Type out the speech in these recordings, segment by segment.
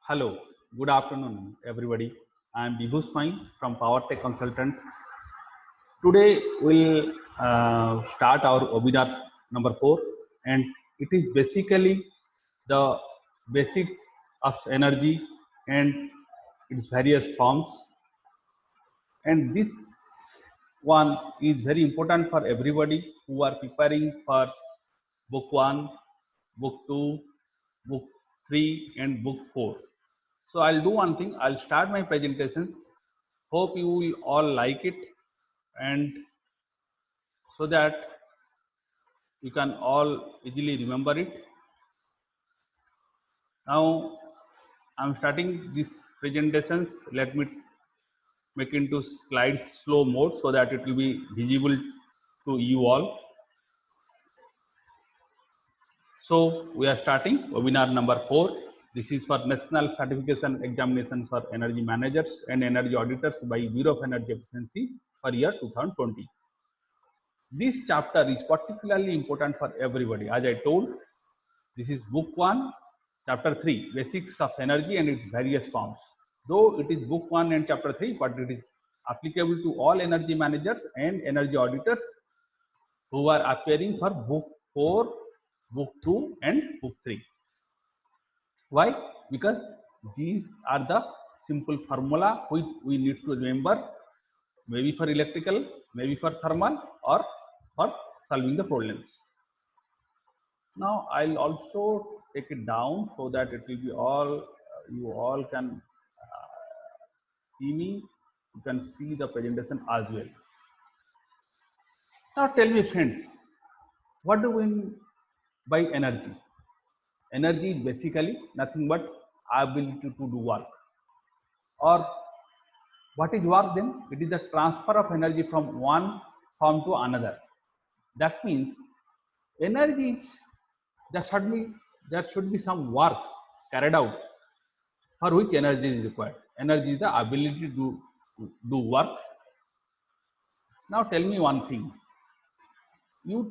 Hello, good afternoon, everybody. I am Vibhu Swain from PowerTech Consultant. Today we'll start our webinar number 4, and it is basically the basics of energy and its various forms. And this one is very important for everybody who are preparing for book 1, book 2, book 3, and book 4. So I'll do one thing. I'll start my presentations. Hope you will all like it, and so that you can all easily remember it. Now I'm starting these presentations. Let me make into slides slow mode so that it will be visible to you all. So we are starting webinar number 4. This is for National Certification Examination for Energy Managers and Energy Auditors by Bureau of Energy Efficiency for year 2020. This chapter is particularly important for everybody. As I told, this is book 1, chapter 3, Basics of Energy and its various forms. Though it is book 1 and chapter 3, but it is applicable to all energy managers and energy auditors who are appearing for book 4, book 2 and book 3. Why? Because these are the simple formula which we need to remember, maybe for electrical, maybe for thermal, or for solving the problems. Now I'll also take it down so that it will be all, you all can see me, you can see the presentation as well. Now tell me friends, what do we mean by energy? Energy is basically nothing but ability to do work. Or what is work then? It is the transfer of energy from one form to another. That means energy is, there should be some work carried out for which energy is required. Energy is the ability to do work. Now tell me one thing. You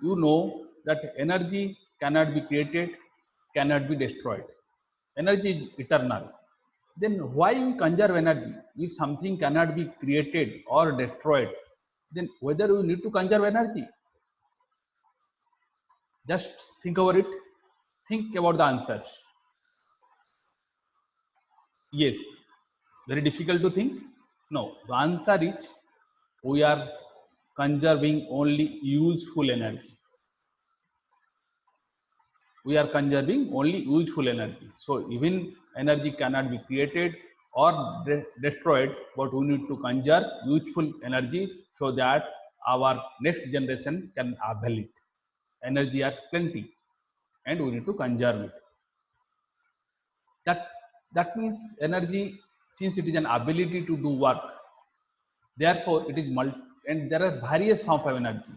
know that energy cannot be created, cannot be destroyed. Energy is eternal. Then why we conserve energy? If something cannot be created or destroyed, then whether we need to conserve energy? Just think over it. Think about the answers. Yes. Very difficult to think? No. The answer is we are conserving only useful energy. We are conserving only useful energy. So even energy cannot be created or destroyed, but we need to conserve useful energy so that our next generation can avail it. Energy are plenty and we need to conserve it. That means energy, since it is an ability to do work, therefore it is and there are various forms of energy: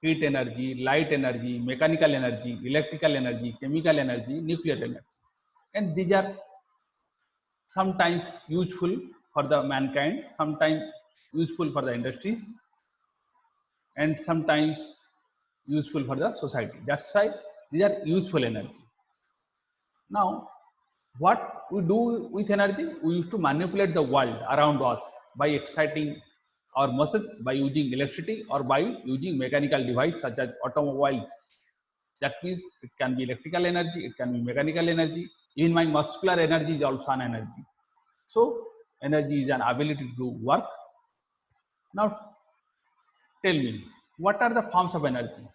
heat energy, light energy, mechanical energy, electrical energy, chemical energy, nuclear energy. And these are sometimes useful for the mankind, sometimes useful for the industries, and sometimes useful for the society. That's why these are useful energy. Now, what we do with energy? We used to manipulate the world around us by exciting our muscles, by using electricity, or by using mechanical devices such as automobiles. That means it can be electrical energy, it can be mechanical energy. Even my muscular energy is also an energy. So energy is an ability to do work. Now tell me, what are the forms of energy?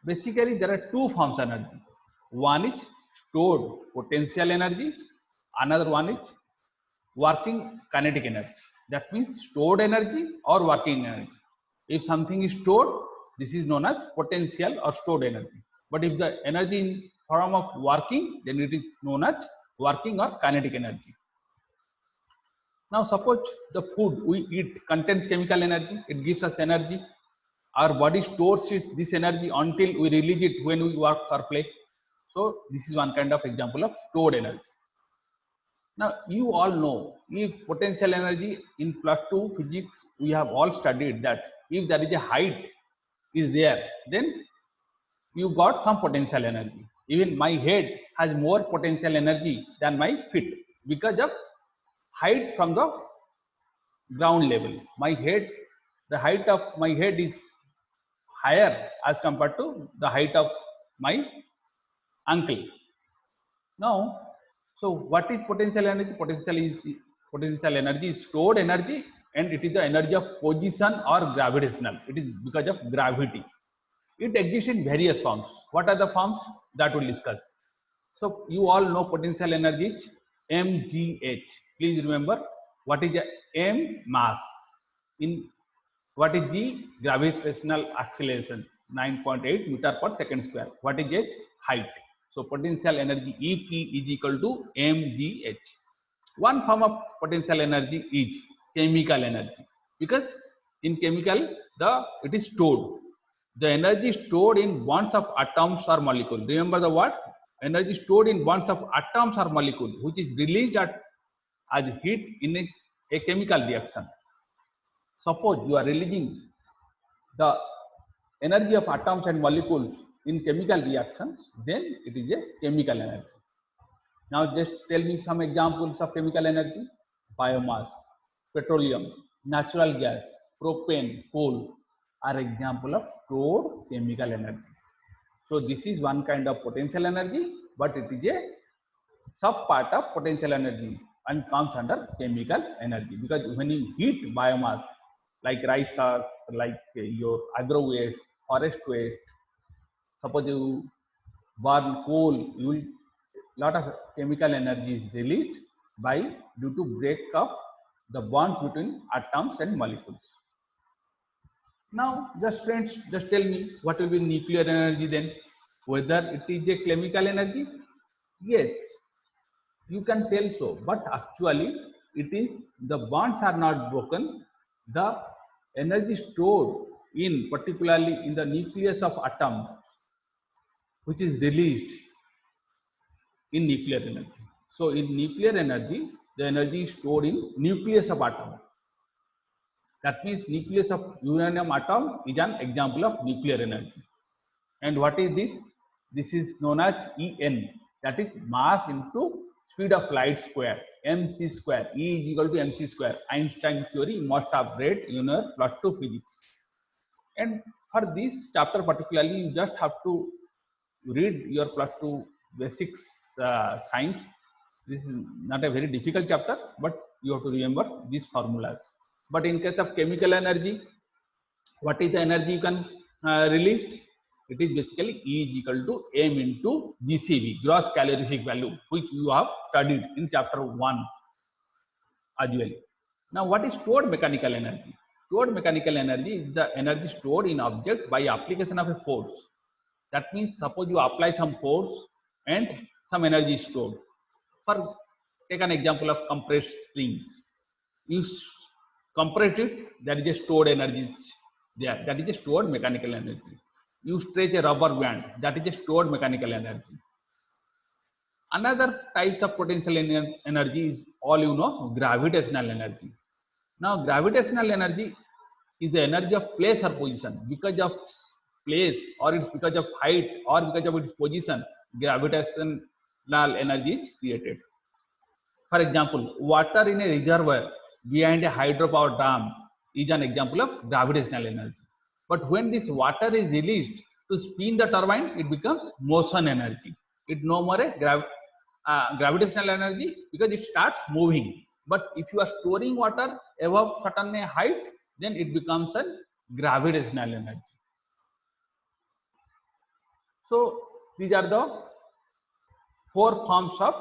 Basically, there are two forms of energy. One is stored potential energy, another one is working kinetic energy. That means stored energy or working energy. If something is stored, this is known as potential or stored energy. But if the energy in form of working, then it is known as working or kinetic energy. Now suppose the food we eat contains chemical energy, it gives us energy. Our body stores this energy until we release it when we work or play. So this is one kind of example of stored energy. Now you all know, if potential energy in +2 physics, we have all studied that if there is a height is there, then you got some potential energy. Even my head has more potential energy than my feet because of height from the ground level. My head, the height of my head is higher as compared to the height of my ankle. Now, so what is potential energy? Potential energy is stored energy, and it is the energy of position or gravitational. It is because of gravity. It exists in various forms. What are the forms? That we'll discuss. So you all know potential energy is mgh. Please remember what is m, mass, in what is g, gravitational acceleration, 9.8 meter per second square. What is h? Height. So potential energy EP is equal to mgh. One form of potential energy is chemical energy, because in chemical it is stored. The energy stored in bonds of atoms or molecules. Remember the word energy stored in bonds of atoms or molecules, which is released as heat in a chemical reaction. Suppose you are releasing the energy of atoms and molecules in chemical reactions, then it is a chemical energy. Now just tell me some examples of chemical energy. Biomass, petroleum, natural gas, propane, coal are example of stored chemical energy. So this is one kind of potential energy, but it is a sub part of potential energy and comes under chemical energy, because when you heat biomass like rice husk, like your agro waste, forest waste, suppose you burn coal, you will lot of chemical energy is released by due to break of the bonds between atoms and molecules. Now, just friends, just tell me what will be nuclear energy then? Whether it is a chemical energy? Yes, you can tell so, but actually it is the bonds are not broken. The energy stored in particularly in the nucleus of atom, which is released in nuclear energy. So in nuclear energy, the energy is stored in nucleus of atom. That means nucleus of uranium atom is an example of nuclear energy. And what is this? This is known as En, that is mass into speed of light square, mc square. E is equal to mc square. Einstein theory, you must have read in your plus 2 physics. And for this chapter particularly, you just have to read your plus 2 basics science. This is not a very difficult chapter, but you have to remember these formulas. But in case of chemical energy, what is the energy you can released? It is basically E is equal to m into GCV, gross calorific value, which you have studied in chapter 1 as well. Now, what is stored mechanical energy? Stored mechanical energy is the energy stored in object by application of a force. That means suppose you apply some force and some energy is stored. For take an example of compressed springs. You compress it, there is a stored energy there. That is a stored mechanical energy. You stretch a rubber band, that is a stored mechanical energy. Another types of potential energy is all you know, gravitational energy. Now gravitational energy is the energy of place or position. Because of place, or it's because of height, or because of its position, gravitational energy is created. For example, water in a reservoir behind a hydropower dam is an example of gravitational energy. But when this water is released to spin the turbine, it becomes motion energy. It no more a gravitational energy, because it starts moving. But if you are storing water above certain height, then it becomes a gravitational energy. So these are the 4 forms of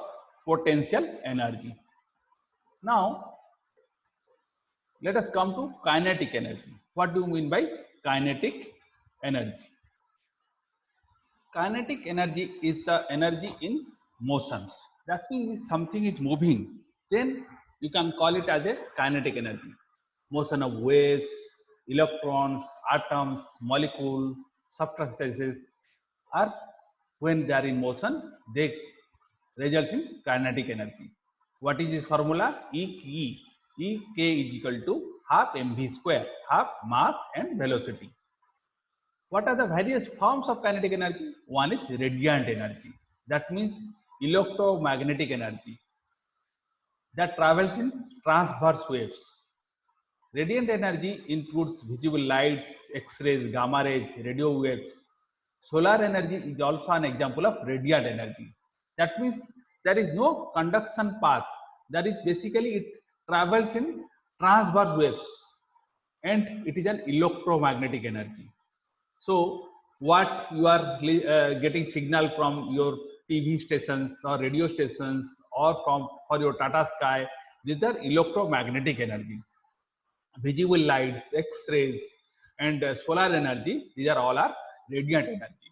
potential energy. Now let us come to kinetic energy. What do you mean by kinetic energy? Kinetic energy is the energy in motion. That means something is moving, then you can call it as a kinetic energy. Motion of waves, electrons, atoms, molecules, substances are, when they are in motion, they result in kinetic energy. What is this formula? E K is equal to half mv square, half mass and velocity. What are the various forms of kinetic energy? One is radiant energy. That means electromagnetic energy that travels in transverse waves. Radiant energy includes visible light, X-rays, gamma rays, radio waves. Solar energy is also an example of radiant energy. That means there is no conduction path. That is basically it travels in transverse waves and it is an electromagnetic energy. So what you are getting signal from your TV stations or radio stations or from for your Tata Sky, these are electromagnetic energy. Visible lights, X-rays, and solar energy, these are all are radiant energy.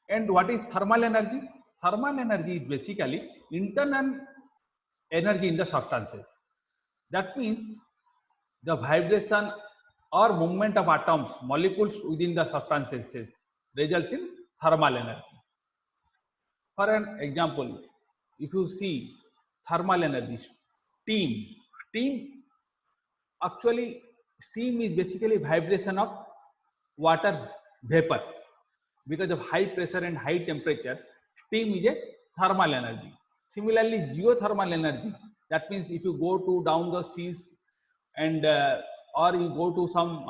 And what is thermal energy? Thermal energy is basically internal energy in the substances. That means the vibration or movement of atoms, molecules within the substances results in thermal energy. For an example, if you see thermal energy, steam actually steam is basically vibration of water vapor. Because of high pressure and high temperature, steam is a thermal energy. Similarly, geothermal energy, that means if you go to down the seas and or you go to some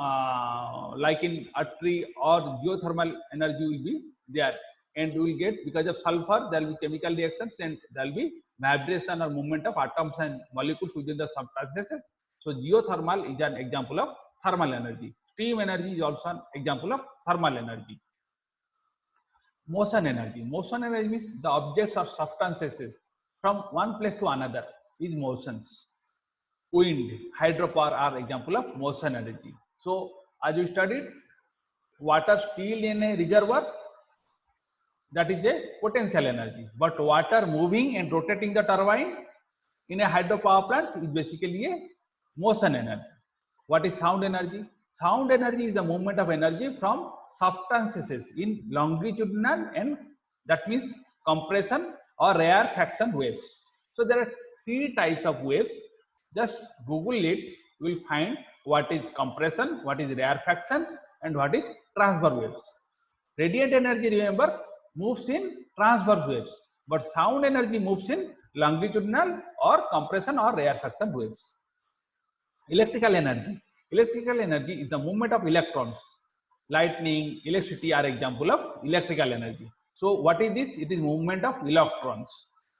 like in a tree, or geothermal energy will be there, and you will get, because of sulfur there will be chemical reactions and there will be vibration or movement of atoms and molecules within the substances. So geothermal is an example of thermal energy. Steam energy is also an example of thermal energy. Motion energy. Motion energy means the objects or substances from one place to another is motions. Wind, hydropower are example of motion energy. So as we studied, water still in a reservoir, that is a potential energy. But water moving and rotating the turbine in a hydropower plant is basically a motion energy. What is sound energy? Sound energy is the movement of energy from substances in longitudinal, and that means compression or rarefaction waves. So there are three types of waves. Just Google it, you will find what is compression, what is rarefactions, and what is transverse waves. Radiant energy, remember, moves in transverse waves, but sound energy moves in longitudinal or compression or rarefaction waves. Electrical energy. Electrical energy is the movement of electrons. Lightning, electricity are example of electrical energy. So what is this? It is movement of electrons.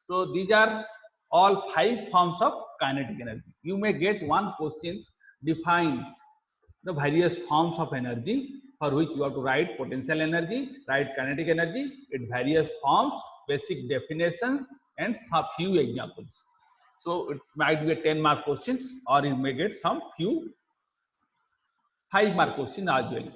So these are all 5 forms of kinetic energy. You may get one question, define the various forms of energy, for which you have to write potential energy, write kinetic energy, it various forms, basic definitions, and some few examples. So it might be a 10-mark questions, or you may get some few 5-mark question as well.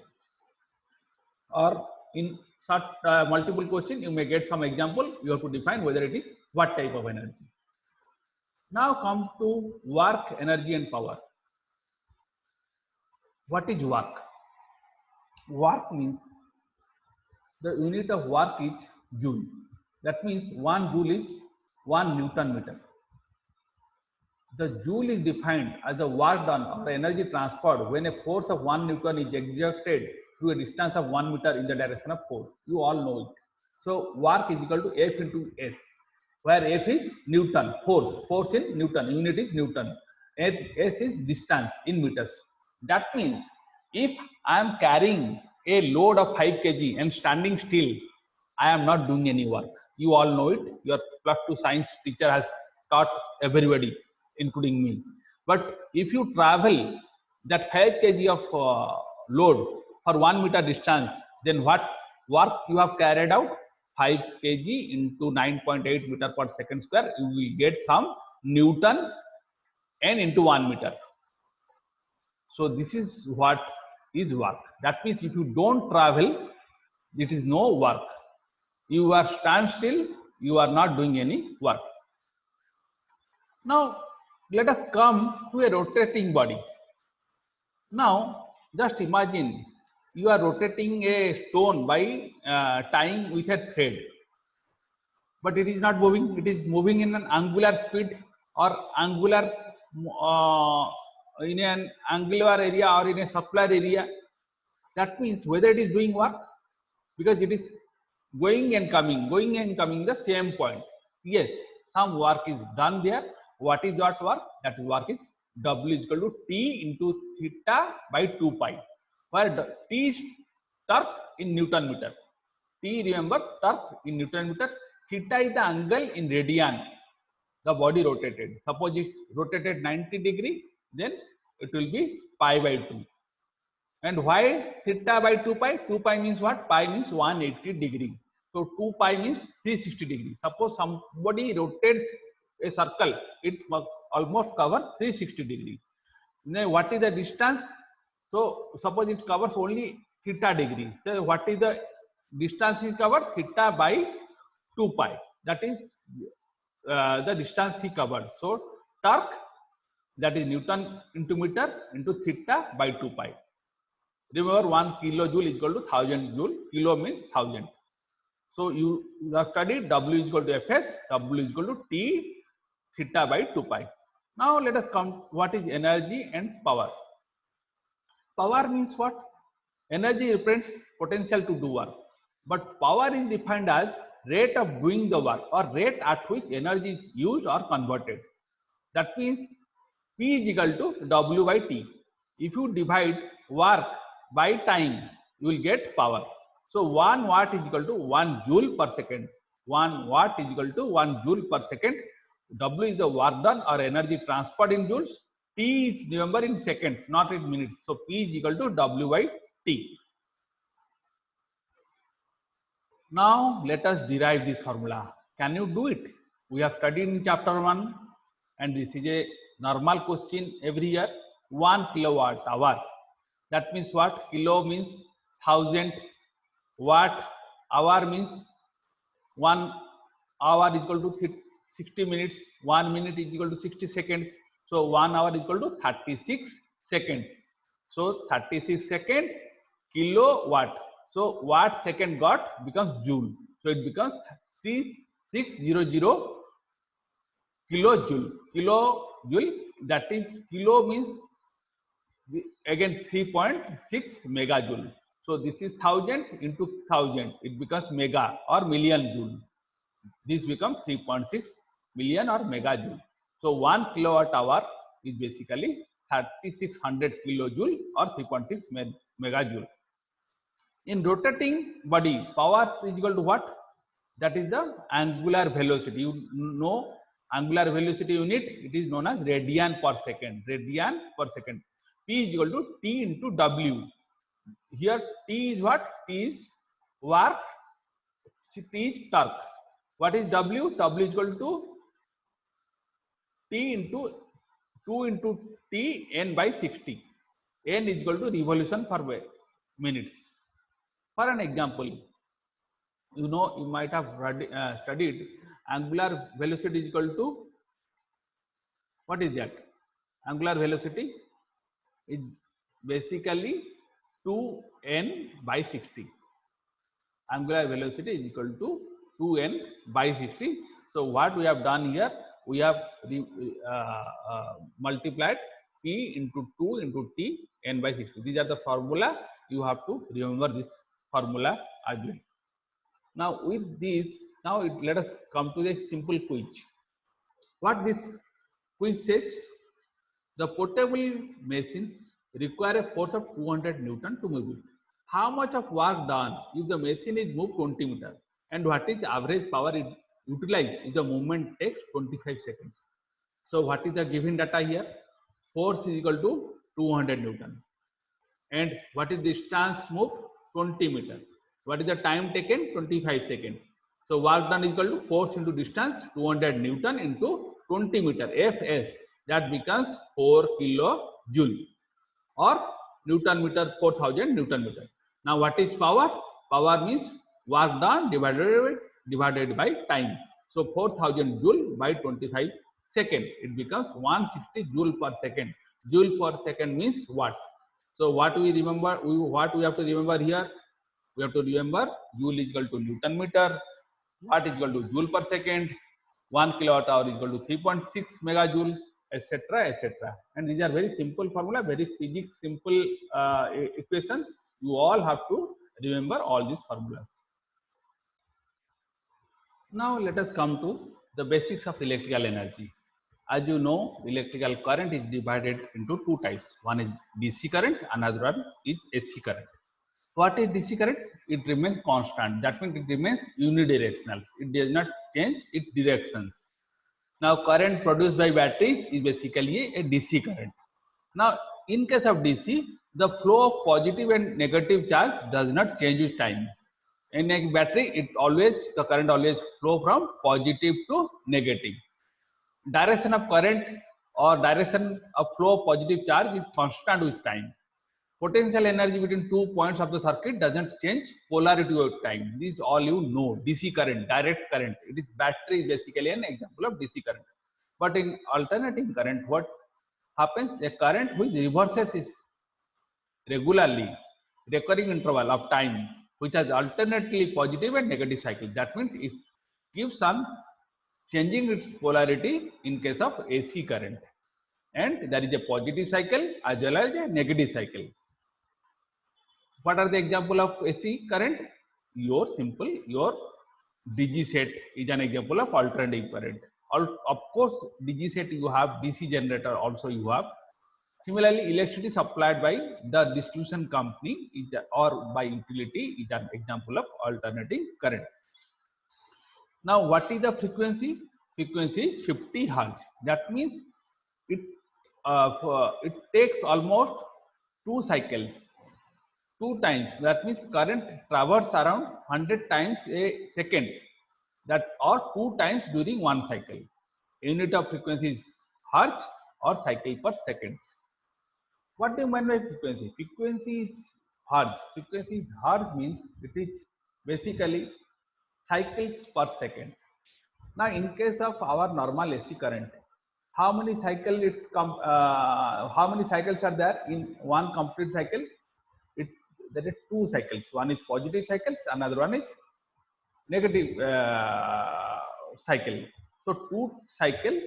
Or in such multiple question, you may get some example. You have to define whether it is what type of energy. Now come to work, energy, and power. What is work? Work means the unit of work is joule. That means 1 joule is 1 Newton meter. The joule is defined as the work done or energy transferred when a force of 1 Newton is exerted through a distance of 1 meter in the direction of force. You all know it. So work is equal to F into S, where F is Newton, force in Newton, unit is Newton, S is distance in meters. That means if I am carrying a load of 5 kg and standing still, I am not doing any work. You all know it. Your +2 science teacher has taught everybody, including me. But if you travel that 5 kg of load for 1 meter distance, then what work you have carried out? 5 kg into 9.8 meter per second square, you will get some Newton and into 1 meter. So this is what is work. That means if you don't travel, it is no work. You are stand still, you are not doing any work. Now let us come to a rotating body. Now just imagine you are rotating a stone by tying with a thread, but it is not moving. It is moving in an angular speed or angular in an angular area or in a circular area. That means whether it is doing work, because it is going and coming the same point. Yes, some work is done there. What is that work? That work is W is equal to T into theta by 2 pi, where T is torque in Newton meter. T, remember, torque in Newton meter. Theta is the angle in radian. The body rotated. Suppose it rotated 90 degree, then it will be pi by 2. And why theta by 2 pi? 2 pi means what? Pi means 180 degree. So 2 pi means 360 degree. Suppose somebody rotates a circle, it must almost cover 360 degree. Now what is the distance? So suppose it covers only theta degree. So what is the distance is covered? Theta by 2 pi. That is the distance he covered. So torque, that is Newton into meter into theta by 2 pi. Remember, 1 kilojoule is equal to 1000 joule. Kilo means 1000. So you have studied W is equal to Fs, W is equal to T theta by 2 pi. Now let us come what is energy and power. Power means what? Energy represents potential to do work, but power is defined as rate of doing the work or rate at which energy is used or converted. That means P is equal to W by T. If you divide work by time, you will get power. So 1 watt is equal to 1 joule per second. 1 watt is equal to 1 joule per second. W is the work done or energy transferred in joules. T is, remember, in seconds, not in minutes. So P is equal to W by T. Now let us derive this formula. Can you do it? We have studied in chapter 1, and this is a normal question every year. 1 kilowatt hour. That means what? Kilo means 1000, watt hour means 1 hour is equal to 60 minutes, 1 minute is equal to 60 seconds. So 1 hour is equal to 36 seconds. So 36 second kilowatt. So watt second got becomes joule. So it becomes 3600 kilojoule. Kilojoule, that is, kilo means again 3.6 megajoule. So this is 1000 into 1000. It becomes mega or million joule. This becomes 3.6 million or megajoule. So 1 kilowatt hour is basically 3600 kilojoule or 3.6 megajoule. In rotating body, power is equal to what? That is the angular velocity. You know angular velocity unit, it is known as radian per second. Radian per second. P is equal to T into W. Here T is what? T is work, T is torque. What is W? W is equal to T into 2 into T n by 60. N is equal to revolution per minutes. For an example, you know, you might have studied angular velocity is equal to, what is that? Angular velocity is basically 2n by 60. Angular velocity is equal to 2n by 60. So what we have done here, we have multiplied P into 2 into T n by 60. These are the formula. You have to remember this formula as well. Now with this, now let us come to the simple quiz. What this quiz says? The portable machines require a force of 200 Newton to move it. How much of work done if the machine is moved 20 meters? And what is the average power is utilized if the movement takes 25 seconds? So what is the given data here? Force is equal to 200 Newton. And what is the distance moved? 20 meters. What is the time taken? 25 seconds. So work done is equal to force into distance 200 Newton into 20 meter Fs. That becomes 4 kilojoule or Newton meter, 4000 Newton meter. Now what is power? Power means work done divided by time. So 4000 joule by 25 second. It becomes 160 joule per second. Joule per second means watt. So what we remember, what we have to remember here? We have to remember joule is equal to Newton meter, watt is equal to joule per second, 1 kilowatt hour is equal to 3.6 megajoule, etc., etc. And these are very simple formula, very physics simple equations. You all have to remember all these formulas. Now let us come to the basics of electrical energy. As you know, electrical current is divided into two types. One is DC current, another one is AC current. What is DC current? It remains constant. That means it remains unidirectional. It does not change its directions. Now, current produced by batteries is basically a DC current. Now, in case of DC, the flow of positive and negative charge does not change with time. In a battery, the current always flow from positive to negative. Direction of current or direction of flow of positive charge is constant with time. Potential energy between 2 points of the circuit doesn't change polarity with time. This all you know. DC current, direct current. It is battery is basically an example of DC current. But in alternating current, what happens? A current which reverses is regularly recurring interval of time, which has alternately positive and negative cycle. That means it gives on changing its polarity in case of AC current. And there is a positive cycle as well as a negative cycle. What are the example of AC current? Your DG set is an example of alternating current. Of course, DG set you have, DC generator also you have. Similarly, electricity supplied by the distribution company or by utility is an example of alternating current. Now, what is the frequency? Frequency is 50 Hz. That means it it takes almost 2 cycles, 2 times. That means current travels around 100 times a second, that or 2 times during one cycle. Unit of frequency is hertz or cycle per seconds. What do you mean by frequency? Frequency is hertz. Frequency is hertz means it is basically cycles per second. Now, in case of our normal AC current, how many how many cycles are there in one complete cycle? There are 2 cycles. One is positive cycles, another one is negative cycle. So 2 cycle,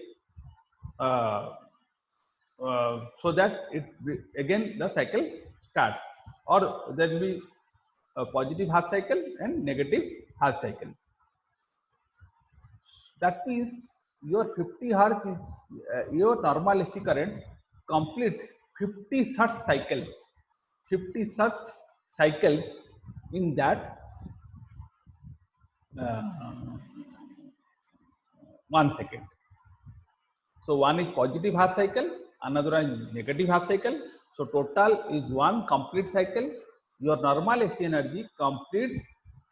so that it again the cycle starts, or there will be a positive half cycle and negative half cycle. That means your 50 hertz is your normal AC current complete 50 such cycles, 50 such cycles in that uh, 1 second. So one is positive half cycle, another one is negative half cycle. So total is one complete cycle. Your normal AC energy completes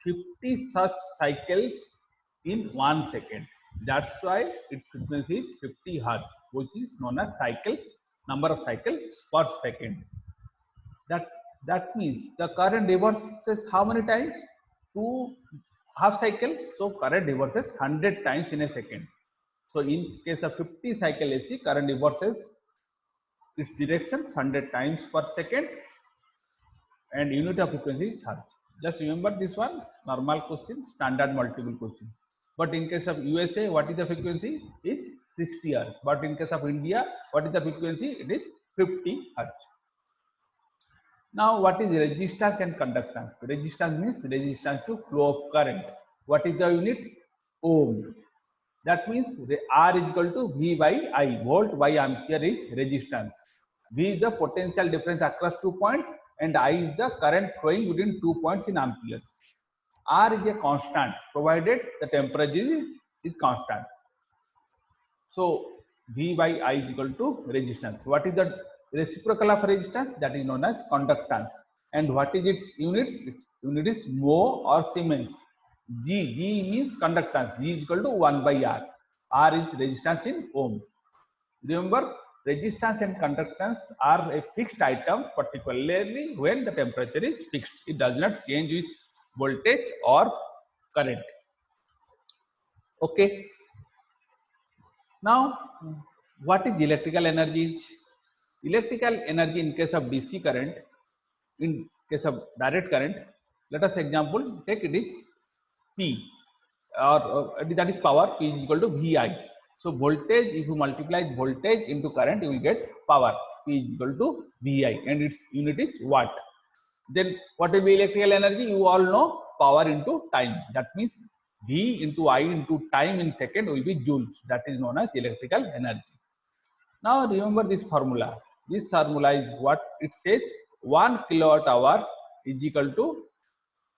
50 such cycles in 1 second. That's why its frequency is 50 Hz, which is known as cycles, number of cycles per second. That means the current reverses how many times? 2 half cycle. So current reverses 100 times in a second. So in case of 50 cycle AC, current reverses its directions 100 times per second, and unit of frequency is hertz. Just remember this one, normal questions, standard multiple questions. But in case of USA, what is the frequency? Is 60 Hz. But in case of India, what is the frequency? It is 50 Hz. Now, what is resistance and conductance? Resistance means resistance to flow of current. What is the unit? Ohm. That means R is equal to V by I. Volt by ampere is resistance. V is the potential difference across 2 points, and I is the current flowing between 2 points in amperes. R is a constant provided the temperature is constant. So V by I is equal to resistance. What is the reciprocal of resistance? That is known as conductance. And what is its units? Its unit is mho or Siemens. G means conductance. G is equal to 1 by R. R is resistance in ohm. Remember, resistance and conductance are a fixed item, particularly when the temperature is fixed. It does not change with voltage or current. Okay. Now, what is electrical energy? Electrical energy in case of DC current, in case of direct current, let us example take it is P, or that is power. P is equal to VI. So voltage, if you multiply voltage into current, you will get power. P is equal to VI, and its unit is watt. Then what will be electrical energy? You all know, power into time. That means V into I into time in second will be joules. That is known as electrical energy. Now remember this formula. This formula is what it says: 1 kilowatt hour is equal to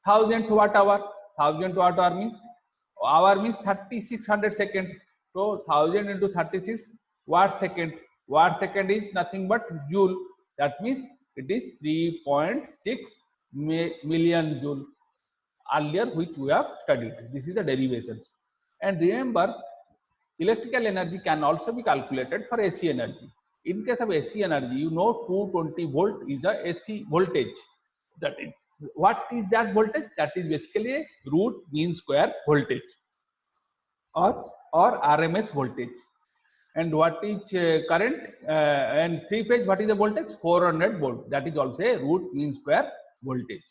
1000 watt hour. 1000 watt hour means 3600 second. So 1000 into 36 watt second. Watt second is nothing but joule. That means it is 3.6 million joule. Earlier, which we have studied. This is the derivations. And remember, electrical energy can also be calculated for AC energy. In case of AC energy, you know 220 volt is the AC voltage. That is, what is that voltage? That is basically a root mean square voltage or RMS voltage. And what is current and three phase? What is the voltage? 400 volt. That is also a root mean square voltage.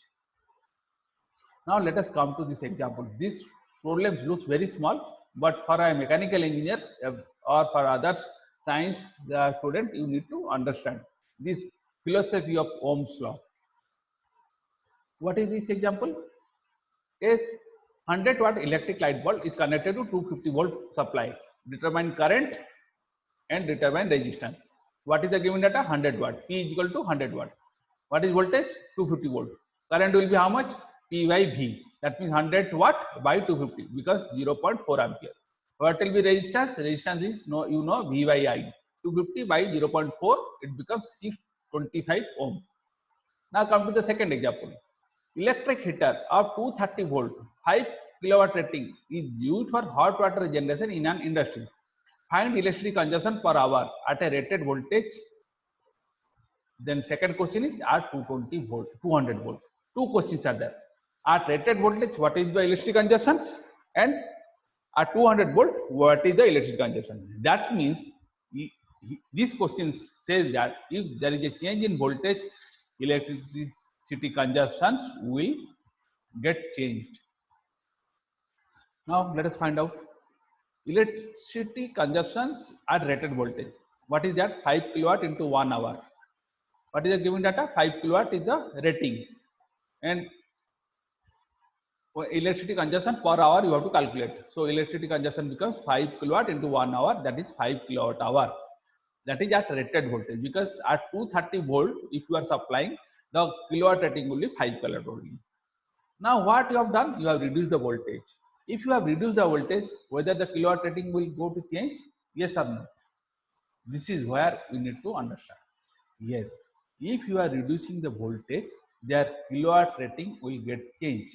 Now let us come to this example. This problem looks very small, but for a mechanical engineer or for others science student, you need to understand this philosophy of Ohm's law. What is this example? A 100 watt electric light bulb is connected to 250 volt supply. Determine current and determine resistance. What is the given data? 100 watt. P is equal to 100 watt. What is voltage? 250 volt. Current will be how much? P by V. That means 100 watt by 250 because 0.4 ampere. What will be resistance? Resistance is V by I. 250 by 0.4, it becomes 625 ohm. Now come to the second example. Electric heater of 230 volt, 5 kilowatt rating is used for hot water generation in an industry. Find electricity consumption per hour at a rated voltage. Then second question is at 220 volt, 200 volt. Two questions are there. At rated voltage, what is the electricity consumption? And at 200 volt, what is the electricity consumption? That means this question says that if there is a change in voltage, electricity consumption will get changed. Now let us find out electricity consumptions at rated voltage. What is that? 5 kilowatt into 1 hour. What is the given data? 5 kilowatt is the rating, and electricity consumption per hour you have to calculate. So electricity consumption becomes 5 kilowatt into 1 hour, that is 5 kilowatt hour. That is at rated voltage, because at 230 volt if you are supplying, the kilowatt rating will be 5 kilowatt only. Now what you have done? You have reduced the voltage. If you have reduced the voltage, whether the kilowatt rating will go to change? Yes or no? This is where we need to understand. Yes, if you are reducing the voltage, their kilowatt rating will get changed.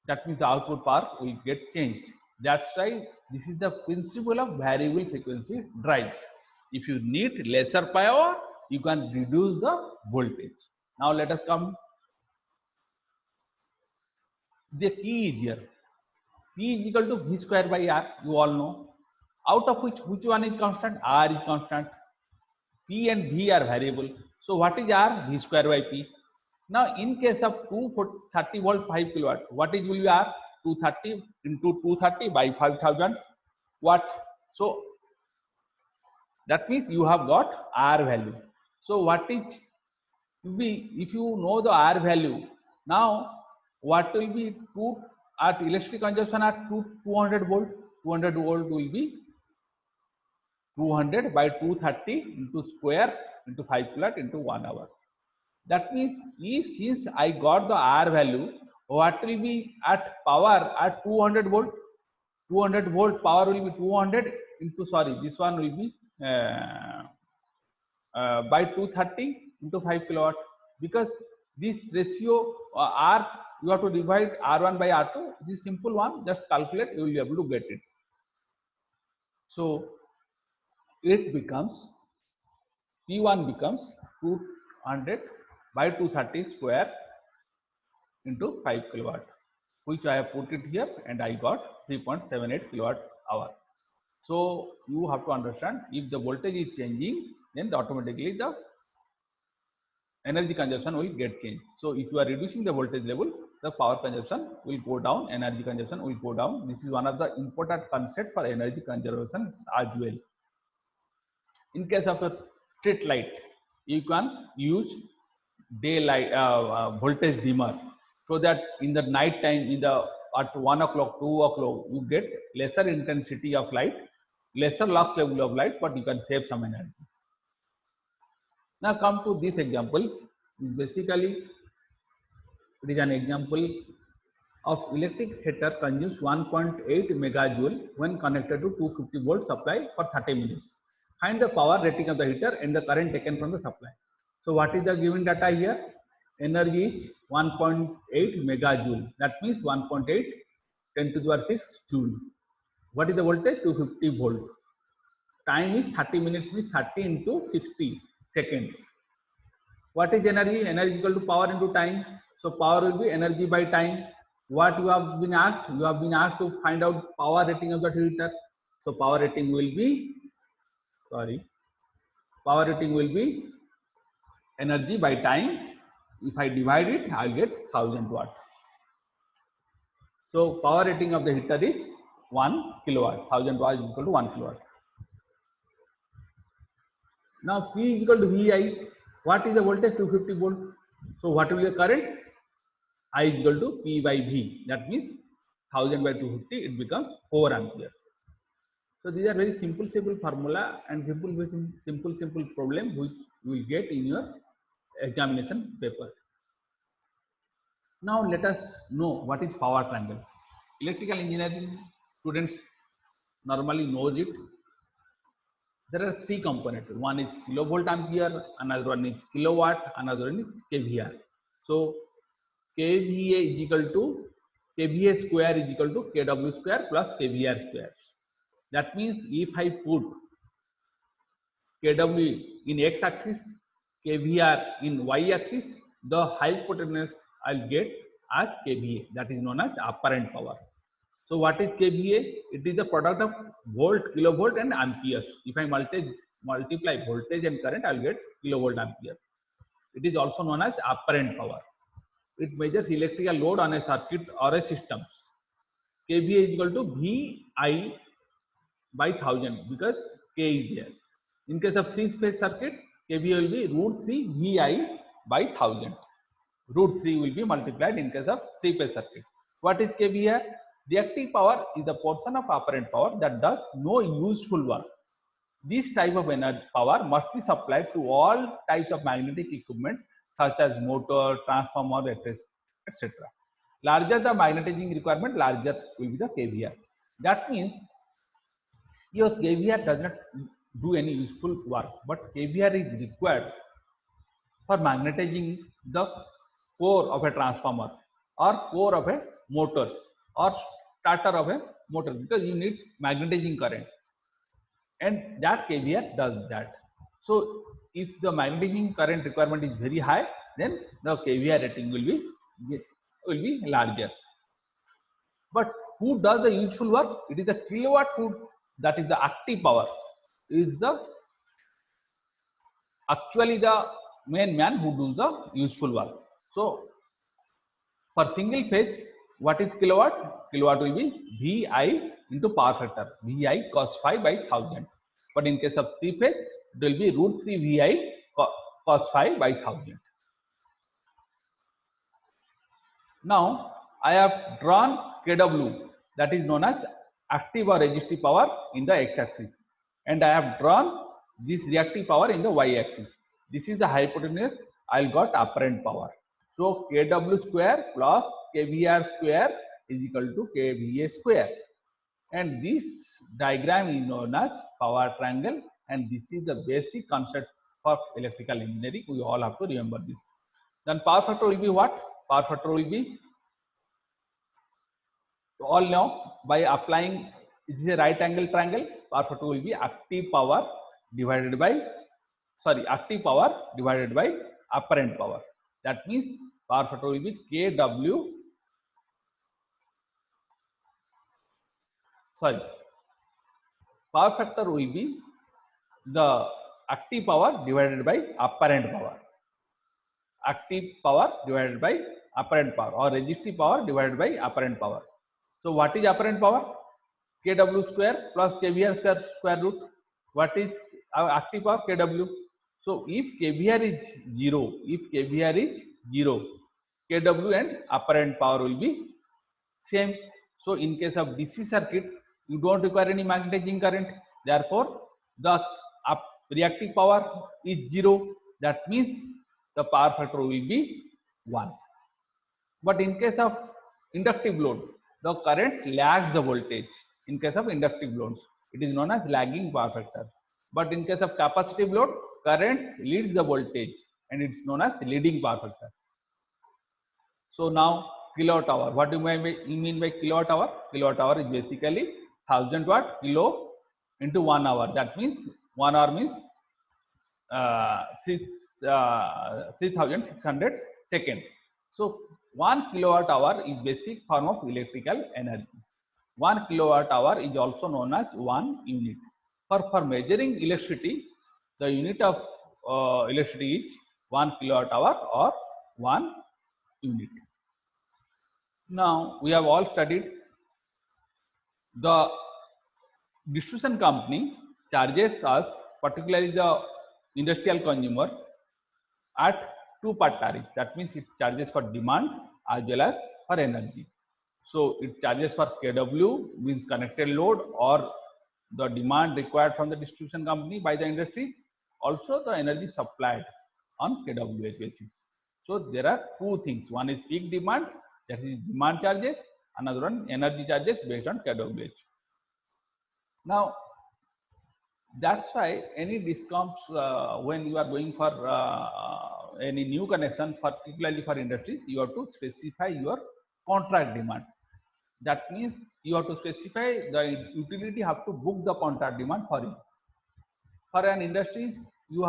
That means the output power will get changed. That's why this is the principle of variable frequency drives. If you need lesser power, you can reduce the voltage. Now let us come. The key is here. P is equal to V square by R. You all know. Out of which one is constant? R is constant. P and V are variable. So what is R? V square by P. Now in case of 230 volt 5 kilowatt, what is will be R? 230 into 230 by 5000 watt. So that means you have got R value. So what is be, if you know the R value, now what will be at electricity consumption at 200 volt? 200 volt will be 200 by 230 into square into 5 kilowatt into 1 hour. That means if since I got the R value, what will be at power at 200 volt? 200 volt power will be 200 into, sorry, this one will be by 230 into 5 kilowatt, because this ratio R, you have to divide R1 by R2. This simple one, just calculate, you will be able to get it. So it becomes, P1 becomes 200 by 230 square into 5 kilowatt, which I have put it here, and I got 3.78 kilowatt hour. So you have to understand, if the voltage is changing, then automatically the energy consumption will get changed. So if you are reducing the voltage level, the power consumption will go down, energy consumption will go down. This is one of the important concept for energy conservation as well. In case of a street light, you can use daylight voltage dimmer, so that in the night time, in the at 1 o'clock, 2 o'clock, you get lesser intensity of light, lesser lux level of light, but you can save some energy. Now come to this example. Basically, it is an example of electric heater consumes 1.8 megajoule when connected to 250 volt supply for 30 minutes. Find the power rating of the heater and the current taken from the supply. So what is the given data here? Energy is 1.8 megajoule. That means 1.8 10 to the power 6 joule. What is the voltage? 250 volt. Time is 30 minutes, means 30 into 60 seconds. What is energy? Energy is equal to power into time. So power will be energy by time. What you have been asked? You have been asked to find out power rating of the heater. So power rating will be, power rating will be energy by time. If I divide it, I'll get 1000 watt. So power rating of the heater is 1 kilowatt. 1000 watt is equal to 1 kilowatt. Now P is equal to VI. What is the voltage? 250 volt. So what will be the current? I is equal to P by V. That means 1000 by 250, it becomes 4 ampere. So these are very simple formula and simple problem which you will get in your examination paper. Now let us know what is power triangle. Electrical engineering students normally knows it. There are three components. One is kilovolt ampere, another one is kilowatt, another one is kVAr. So kVA is equal to kVA square is equal to kW square plus kVAr square. That means if I put kW in x-axis, kVAr in y-axis, the hypotenuse I'll get as kVA. That is known as apparent power. So what is kVA? It is the product of volt, kilovolt and amperes. If I multiply voltage and current, I'll get kilovolt ampere. It is also known as apparent power. It measures electrical load on a circuit or a system. kVA is equal to VI by 1000 because K is there. In case of three-phase circuit, kVA will be root 3 VI by 1000. Root 3 will be multiplied in case of three-phase circuit. What is kVA? Reactive power is the portion of apparent power that does no useful work. This type of energy power must be supplied to all types of magnetic equipment such as motor, transformer, etc. Larger the magnetizing requirement, larger will be the kVAr. That means your kVAr does not do any useful work, but kVAr is required for magnetizing the core of a transformer or core of a motors or starter of a motor, because you need magnetizing current, and that kVAr does that. So if the magnetizing current requirement is very high, then the kVAr rating will be larger. But who does the useful work? It is the kilowatt that is the active power, is the actually the main man who does the useful work. So for single phase, what is kilowatt? Kilowatt will be VI into power factor, VI cos phi by 1000. But in case of three phase, it will be root 3 VI cos phi by 1000. Now I have drawn kW, that is known as active or resistive power in the x-axis, and I have drawn this reactive power in the y-axis. This is the hypotenuse. I'll got apparent power. So kW square plus kVAr square is equal to kVA square, and this diagram is known as power triangle, and this is the basic concept of electrical engineering. We all have to remember this. Then power factor will be what? Power factor will be, you all know, by applying, this is a right angle triangle, power factor will be active power divided by apparent power. That means power factor will be power factor will be the active power divided by apparent power. Active power divided by apparent power, or resistive power divided by apparent power. So what is apparent power? kW square plus kVAr square root. What is active power? kW. So if kVAr is 0, kW and apparent power will be Same. So in case of DC circuit, you don't require any magnetizing current. Therefore, the reactive power is 0. That means the power factor will be 1. But in case of inductive load, the current lags the voltage. In case of inductive loads, it is known as lagging power factor. But in case of capacitive load, current leads the voltage and it's known as leading power factor. So now kilowatt hour. What do you mean by kilowatt hour? Kilowatt hour is basically 1000 watt kilo into 1 hour. That means 1 hour means 3600 seconds. So 1 kilowatt hour is basic form of electrical energy. 1 kilowatt hour is also known as 1 unit. For measuring electricity, the unit of electricity is 1 kilowatt hour or 1 unit. Now we have all studied the distribution company charges us, particularly the industrial consumer, at two-part tariff. That means it charges for demand as well as for energy. So it charges for kW, means connected load, or the demand required from the distribution company by the industries, also the energy supplied on kWh basis. So there are two things. One is peak demand, that is demand charges. Another one, energy charges based on kWh. Now that's why any discounts when you are going for any new connection, particularly for industries, you have to specify your contract demand. That means you have to specify, the utility have to book the contract demand for you. For an industry, you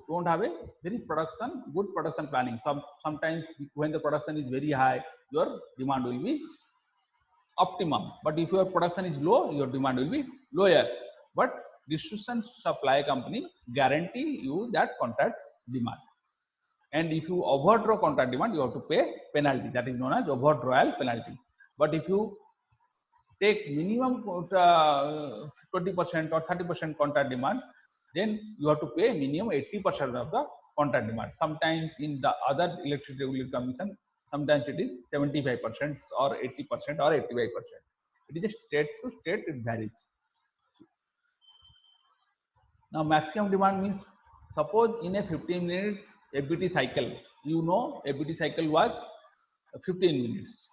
don't have a very good production planning. Sometimes when the production is very high, your demand will be optimum. But if your production is low, your demand will be lower. But distribution supply company guarantee you that contract demand. And if you overdraw contract demand, you have to pay penalty. That is known as overdrawal penalty. But if you take minimum 20% or 30% contract demand, then you have to pay minimum 80% of the contract demand. Sometimes in the other electricity regulatory commission, sometimes it is 75% or 80% or 85%. It is a state to state, it varies. Now maximum demand means, suppose in a 15 minutes ABT cycle, you know ABT cycle was 15 minutes.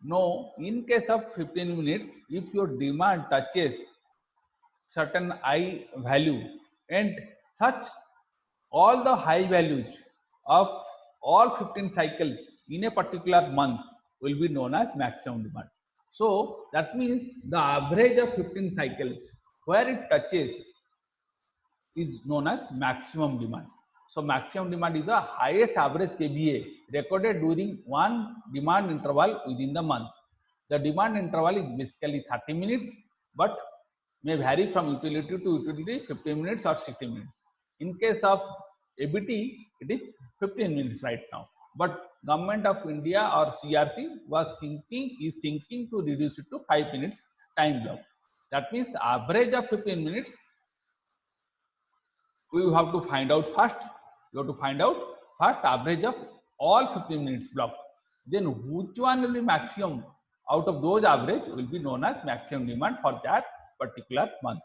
No, in case of 15 minutes, if your demand touches certain high value, and such all the high values of all 15 cycles in a particular month will be known as maximum demand. So that means the average of 15 cycles where it touches is known as maximum demand. So maximum demand is the highest average kVA recorded during one demand interval within the month. The demand interval is basically 30 minutes, but may vary from utility to utility, 15 minutes or 60 minutes. In case of ABT, it is 15 minutes right now. But Government of India or CRC is thinking to reduce it to 5 minutes time block. That means average of 15 minutes. We have to find out first. You have to find out first average of all 15 minutes block. Then which one will be maximum out of those average will be known as maximum demand for that particular month.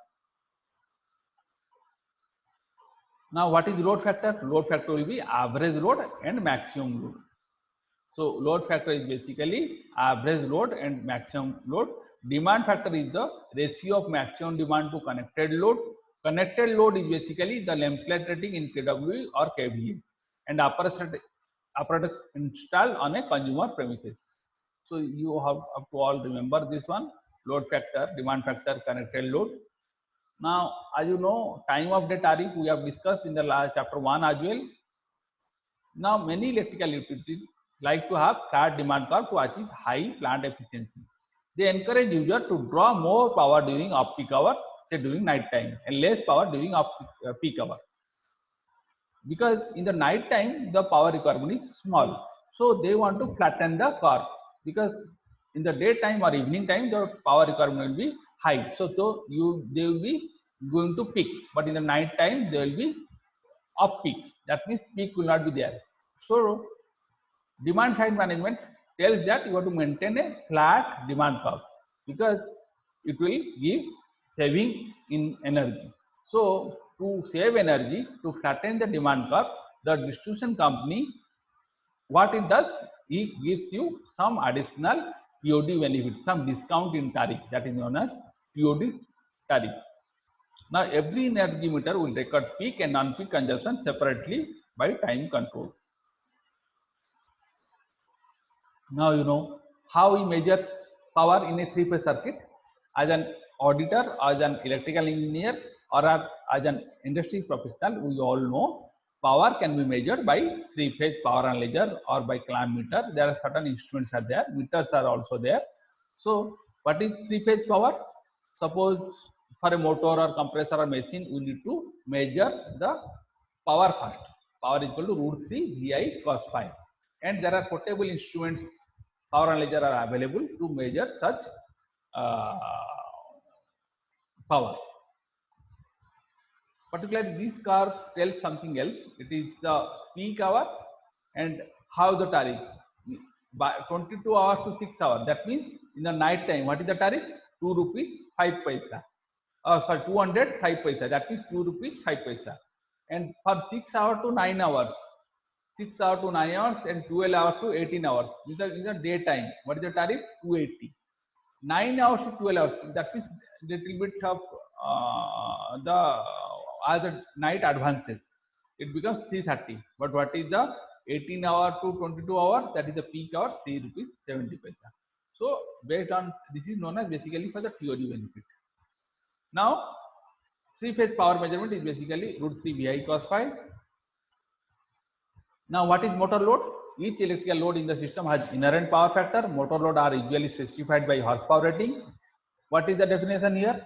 Now what is load factor? Load factor will be average load and maximum load. So load factor is basically average load and maximum load. Demand factor is the ratio of maximum demand to connected load. Connected load is basically the nameplate rating in kW or kVA, and apparatus installed on a consumer premises. So you have to all remember this one: load factor, demand factor, connected load. Now, as you know, time of day tariff we have discussed in the last chapter 1 as well. Now, many electrical utilities like to have flat demand curve to achieve high plant efficiency. They encourage user to draw more power during off-peak hours, say during night time, and less power during peak hour. Because in the night time, the power requirement is small. So they want to flatten the curve, because in the daytime or evening time, the power requirement will be high. So they will be going to peak, but in the night time, they will be off peak. That means peak will not be there. So demand side management tells that you have to maintain a flat demand curve because it will give saving in energy. So to save energy, to flatten the demand curve, the distribution company, what it does, it gives you some additional TOD benefit, some discount in tariff, that is known as TOD tariff. Now every energy meter will record peak and non-peak consumption separately by time control. Now you know how we measure power in a three-phase circuit. As an auditor, as an electrical engineer, or as an industry professional, we all know power can be measured by three-phase power analyzer or by clamp meter. There are certain instruments are there, meters are also there. So what is three-phase power? Suppose for a motor or compressor or machine, we need to measure the power first. Power is equal to root 3 VI cos phi. And there are portable instruments, power analyzer are available to measure such power. Particularly this curve tells something else. It is the peak hour and how the tariff by 22 hours to 6 hours. That means in the night time, what is the tariff? 2 rupees 5 paisa. Sorry, 205 paisa. That means 2 rupees 5 paisa. And for 6 hours to 9 hours, 6 hours to 9 hours and 12 hours to 18 hours. In the daytime, what is the tariff? 280. 9 hours to 12 hours. That means little bit of as the night advances, it becomes 330. But what is the 18 hour to 22 hours? That is the peak hour, 3 rupees 70 paisa. So based on this is known as basically for the TOD benefit. Now three-phase power measurement is basically root 3 VI cos phi. Now what is motor load? Each electrical load in the system has inherent power factor. Motor load are usually specified by horsepower rating. What is the definition here?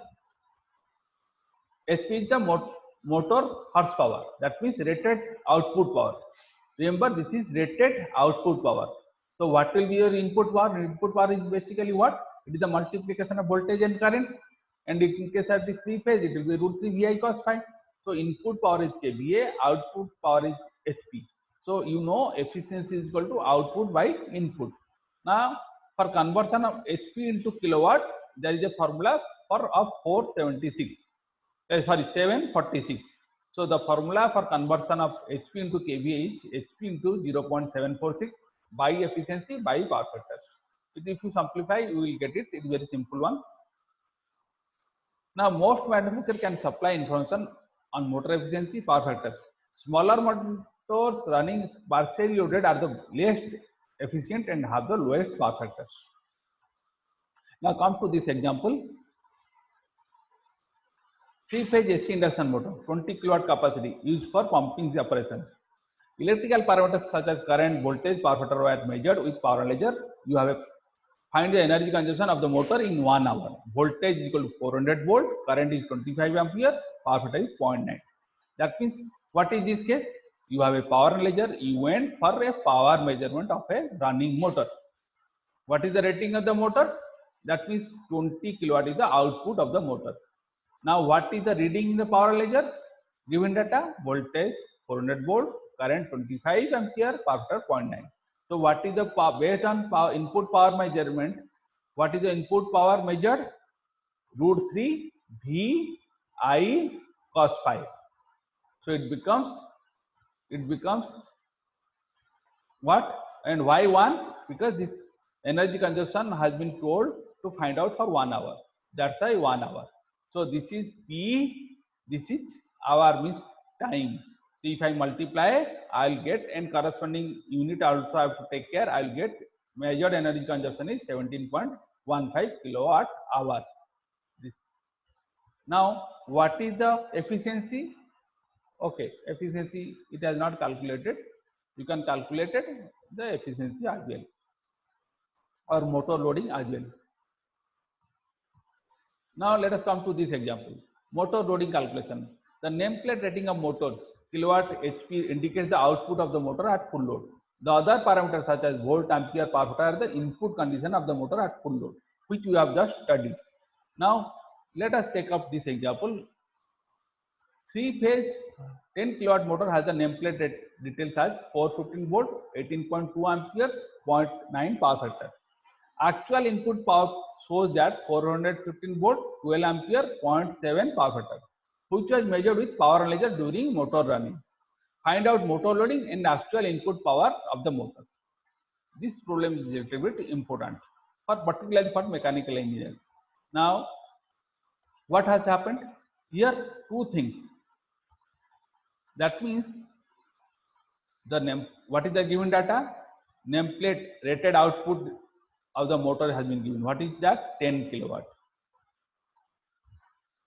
HP is the motor horsepower. That means rated output power. Remember, this is rated output power. So what will be your input power? Input power is basically what? It is the multiplication of voltage and current. And in case of the three phase, it will be root 3 VI cos phi. So input power is kVA, output power is HP. So you know efficiency is equal to output by input. Now for conversion of HP into kilowatt, there is a formula of 476. 746. So the formula for conversion of HP into kVA is HP into 0.746 by efficiency by power factor. If you simplify, you will get it. It's a very simple one. Now most manufacturers can supply information on motor efficiency, power factors. Smaller motors running partially loaded are the least efficient and have the lowest power factors. Now come to this example. Three-phase AC induction motor, 20 kilowatt capacity, used for pumping operation. Electrical parameters such as current, voltage, power factor were measured with power analyzer. You have find the energy consumption of the motor in 1 hour. Voltage is equal to 400 volt, current is 25 ampere, power factor is 0.9. That means what is this case? You have a power analyzer. You went for a power measurement of a running motor. What is the rating of the motor? That means 20 kilowatt is the output of the motor. Now what is the reading in the power analyzer? Given data, voltage 400 volt, current 25 ampere, power factor 0.9. So what is the power based on power, input power measurement? What is the input power measured? Root 3 V I cos phi. So it becomes what? And why 1? Because this energy consumption has been told to find out for 1 hour. That's why 1 hour. So this is P, this is hour means time. So if I multiply, I'll get, and corresponding unit also I have to take care. I'll get measured energy consumption is 17.15 kilowatt hour. Now what is the efficiency? Okay, efficiency it has not calculated. You can calculate it, the efficiency as well, or motor loading as well. Now let us come to this example. Motor loading calculation. The nameplate rating of motors, kilowatt HP, indicates the output of the motor at full load. The other parameters such as volt, ampere, power factor are the input condition of the motor at full load, which we have just studied. Now let us take up this example. Three-phase 10 kilowatt motor has a nameplate that details as 415 volt, 18.2 amperes, 0.9 power factor. Actual input power shows that 415 volt, 12 ampere, 0.7 power factor, which was measured with power analyzer during motor running. Find out motor loading and actual input power of the motor. This problem is a little bit important, particularly for mechanical engineers. Now, what has happened? Here, two things. That means what is the given data? Nameplate rated output of the motor has been given. What is that? 10 kilowatt.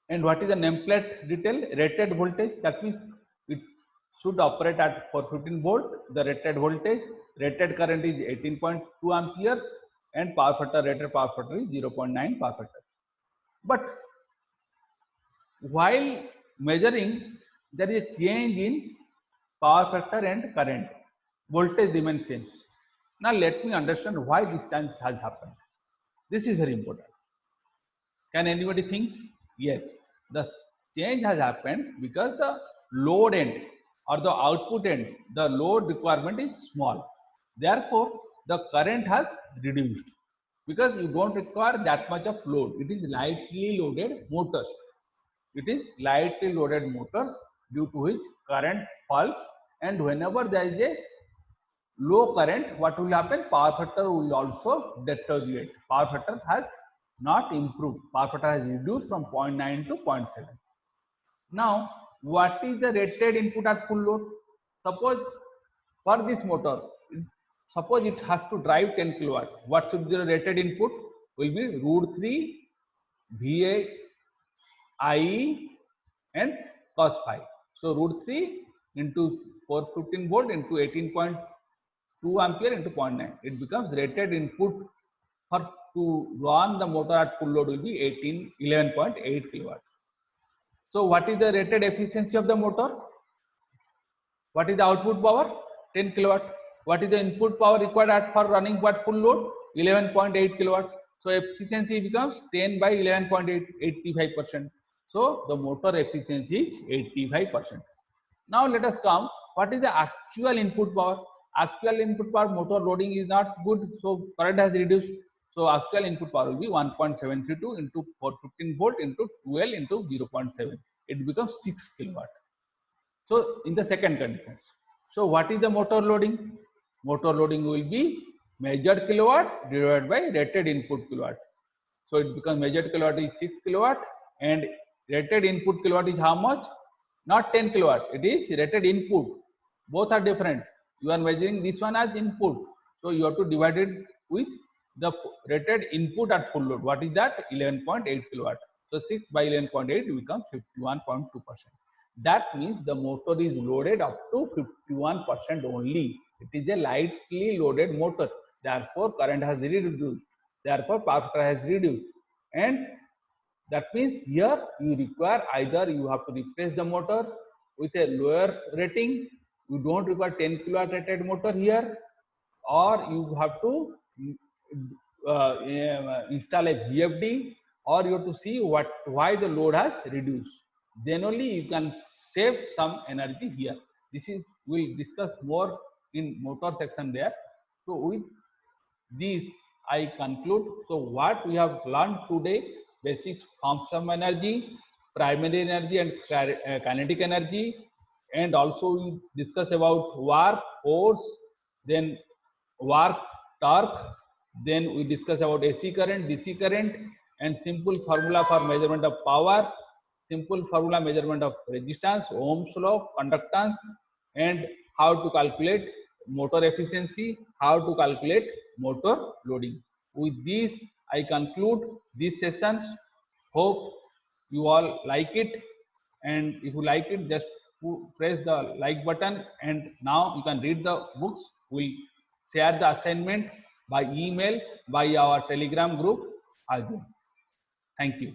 And what is the nameplate detail? Rated voltage. That means it should operate at 415 volt. The rated voltage, rated current is 18.2 amperes, and power factor, rated power factor is 0.9 power factor. But while measuring, there is a change in power factor and current. Voltage remains same. Now let me understand why this change has happened. This is very important. Can anybody think? Yes, the change has happened because the load end or the output end, the load requirement is small. Therefore, the current has reduced because you don't require that much of load. It is lightly loaded motors. It is lightly loaded motors, due to which current falls, and whenever there is a low current, what will happen? Power factor will also deteriorate. Power factor has not improved. Power factor has reduced from 0.9 to 0.7. Now, what is the rated input at full load? Suppose for this motor, suppose it has to drive 10 kilowatt. What should be the rated input? Will be root 3 VA IE and cos phi. So root 3 into 415 volt into 18.2 ampere into 0.9. It becomes rated input for to run the motor at full load will be 11.8 kilowatt. So what is the rated efficiency of the motor? What is the output power? 10 kilowatt. What is the input power required for running at full load? 11.8 kilowatt. So efficiency becomes 10 by 11.8, 85%. So the motor efficiency is 85%. Now let us come. What is the actual input power? Actual input power, motor loading is not good, so current has reduced. So actual input power will be 1.732 into 415 volt into 12 into 0.7. It becomes 6 kilowatt. So in the second condition. So what is the motor loading? Motor loading will be measured kilowatt divided by rated input kilowatt. So it becomes measured kilowatt is 6 kilowatt and rated input kilowatt is how much? Not 10 kilowatt. It is rated input. Both are different. You are measuring this one as input. So you have to divide it with the rated input at full load. What is that? 11.8 kilowatt. So 6 by 11.8 becomes 51.2%. That means the motor is loaded up to 51% only. It is a lightly loaded motor. Therefore, current has reduced. Therefore, power factor has reduced. And that means here you require either you have to replace the motor with a lower rating. You don't require 10 kilowatt rated motor here, or you have to install a VFD, or you have to see why the load has reduced. Then only you can save some energy here. This is we'll discuss more in motor section there. So with this I conclude. So what we have learned today: basics forms of energy, primary energy and kinetic energy, and also we discuss about work, force, then work, torque, then we discuss about AC current, DC current, and simple formula for measurement of power, simple formula measurement of resistance, Ohm's law, conductance, and how to calculate motor efficiency, how to calculate motor loading. With this, I conclude this session. Hope you all like it, and if you like it, just press the like button. And now you can read the books. We'll share the assignments by email, by our Telegram group as well. Thank you.